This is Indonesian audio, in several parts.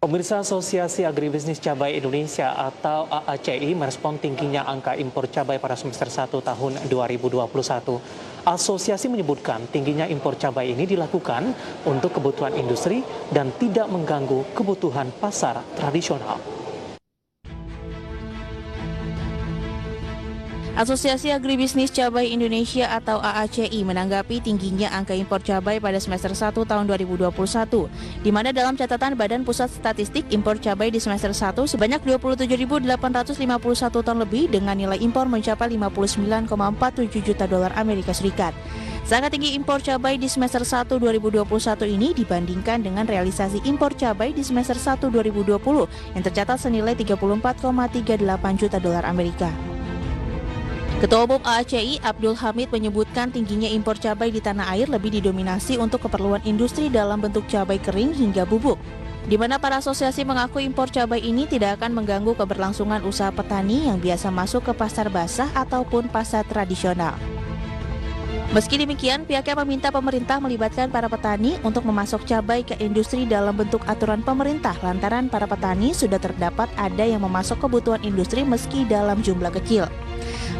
Pemirsa Asosiasi Agribisnis Cabai Indonesia atau AACI merespon tingginya angka impor cabai pada semester 1 tahun 2021. Asosiasi menyebutkan tingginya impor cabai ini dilakukan untuk kebutuhan industri dan tidak mengganggu kebutuhan pasar tradisional. Asosiasi Agribisnis Cabai Indonesia atau AACI menanggapi tingginya angka impor cabai pada semester 1 tahun 2021, di mana dalam catatan Badan Pusat Statistik impor cabai di semester 1 sebanyak 27.851 ton lebih dengan nilai impor mencapai 59,47 juta dolar Amerika Serikat. Sangat tinggi impor cabai di semester 1 2021 ini dibandingkan dengan realisasi impor cabai di semester 1 2020 yang tercatat senilai 34,38 juta dolar Amerika. Ketua Umum AACI Abdul Hamid menyebutkan tingginya impor cabai di tanah air lebih didominasi untuk keperluan industri dalam bentuk cabai kering hingga bubuk, di mana para asosiasi mengaku impor cabai ini tidak akan mengganggu keberlangsungan usaha petani yang biasa masuk ke pasar basah ataupun pasar tradisional. Meski demikian, pihaknya meminta pemerintah melibatkan para petani untuk memasok cabai ke industri dalam bentuk aturan pemerintah lantaran para petani sudah terdapat ada yang memasok kebutuhan industri meski dalam jumlah kecil.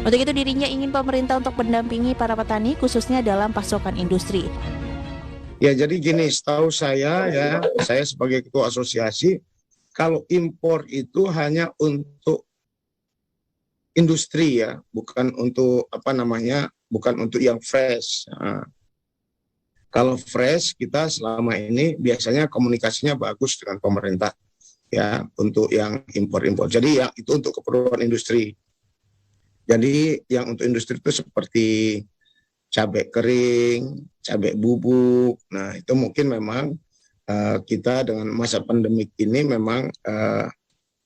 Untuk itu dirinya ingin pemerintah untuk mendampingi para petani khususnya dalam pasokan industri. Ya jadi gini, setahu saya ya, saya sebagai ketua asosiasi, kalau impor itu hanya untuk industri ya, bukan untuk bukan untuk yang fresh. Nah, kalau fresh kita selama ini biasanya komunikasinya bagus dengan pemerintah ya untuk yang impor-impor. Jadi ya itu untuk keperluan industri. Jadi yang untuk industri itu seperti cabai kering, cabai bubuk. Nah itu mungkin memang kita dengan masa pandemik ini memang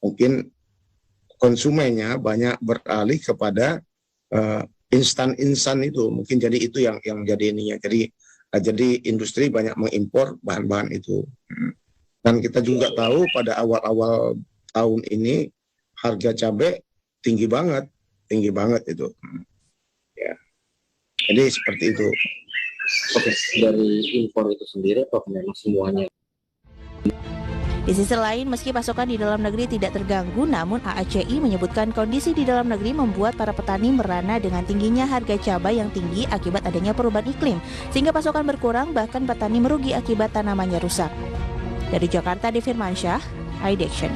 mungkin konsumennya banyak beralih kepada instan itu. Mungkin jadi itu yang jadi ininya. Jadi industri banyak mengimpor bahan-bahan itu. Dan kita juga tahu pada awal-awal tahun ini harga cabai tinggi banget itu. Ya. Jadi seperti itu. Oke, dari impor itu sendiri atau memang semuanya? Di sisi lain, meski pasokan di dalam negeri tidak terganggu, namun AACI menyebutkan kondisi di dalam negeri membuat para petani merana dengan tingginya harga cabai yang tinggi akibat adanya perubahan iklim, sehingga pasokan berkurang bahkan petani merugi akibat tanamannya rusak. Dari Jakarta, Devi Firmansyah, iDaction.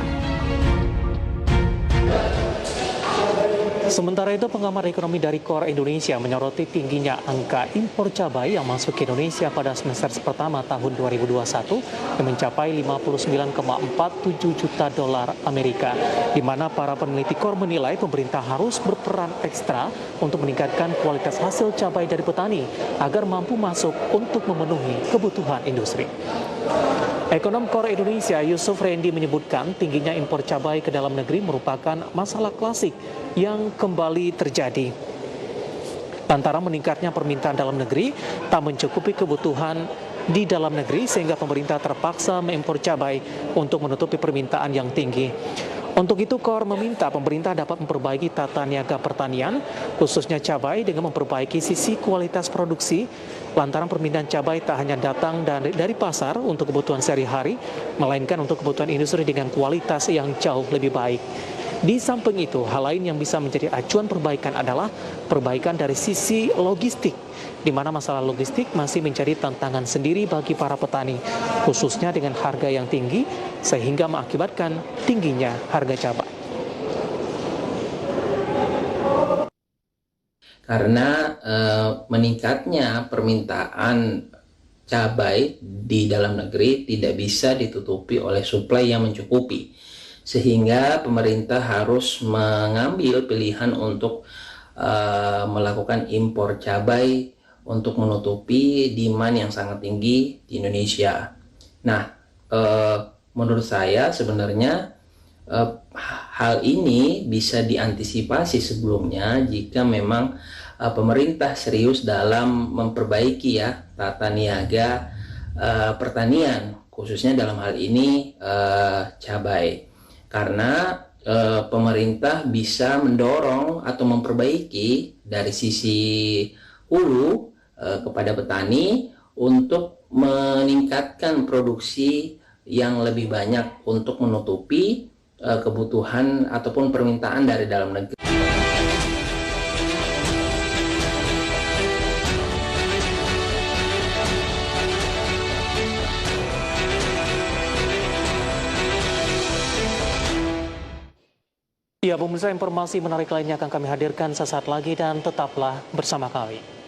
Sementara itu, pengamat ekonomi dari KOR Indonesia menyoroti tingginya angka impor cabai yang masuk ke Indonesia pada semester pertama tahun 2021 yang mencapai 59,47 juta dolar Amerika, di mana para peneliti KOR menilai pemerintah harus berperan ekstra untuk meningkatkan kualitas hasil cabai dari petani agar mampu masuk untuk memenuhi kebutuhan industri. Ekonom KOR Indonesia Yusuf Rendi menyebutkan tingginya impor cabai ke dalam negeri merupakan masalah klasik yang kembali terjadi. Lantaran meningkatnya permintaan dalam negeri tak mencukupi kebutuhan di dalam negeri sehingga pemerintah terpaksa mengimpor cabai untuk menutupi permintaan yang tinggi. Untuk itu KOR meminta pemerintah dapat memperbaiki tata niaga pertanian, khususnya cabai dengan memperbaiki sisi kualitas produksi, lantaran permintaan cabai tak hanya datang dari pasar untuk kebutuhan sehari-hari, melainkan untuk kebutuhan industri dengan kualitas yang jauh lebih baik. Di samping itu, hal lain yang bisa menjadi acuan perbaikan adalah perbaikan dari sisi logistik, di mana masalah logistik masih menjadi tantangan sendiri bagi para petani, khususnya dengan harga yang tinggi, sehingga mengakibatkan tingginya harga cabai. Karena meningkatnya permintaan cabai di dalam negeri tidak bisa ditutupi oleh suplai yang mencukupi. Sehingga pemerintah harus mengambil pilihan untuk melakukan impor cabai untuk menutupi demand yang sangat tinggi di Indonesia. Nah, menurut saya sebenarnya hal ini bisa diantisipasi sebelumnya jika memang pemerintah serius dalam memperbaiki ya tata niaga pertanian, khususnya dalam hal ini cabai. Karena pemerintah bisa mendorong atau memperbaiki dari sisi hulu kepada petani untuk meningkatkan produksi yang lebih banyak untuk menutupi kebutuhan ataupun permintaan dari dalam negeri. Ya, pemirsa, informasi menarik lainnya akan kami hadirkan sesaat lagi dan tetaplah bersama kami.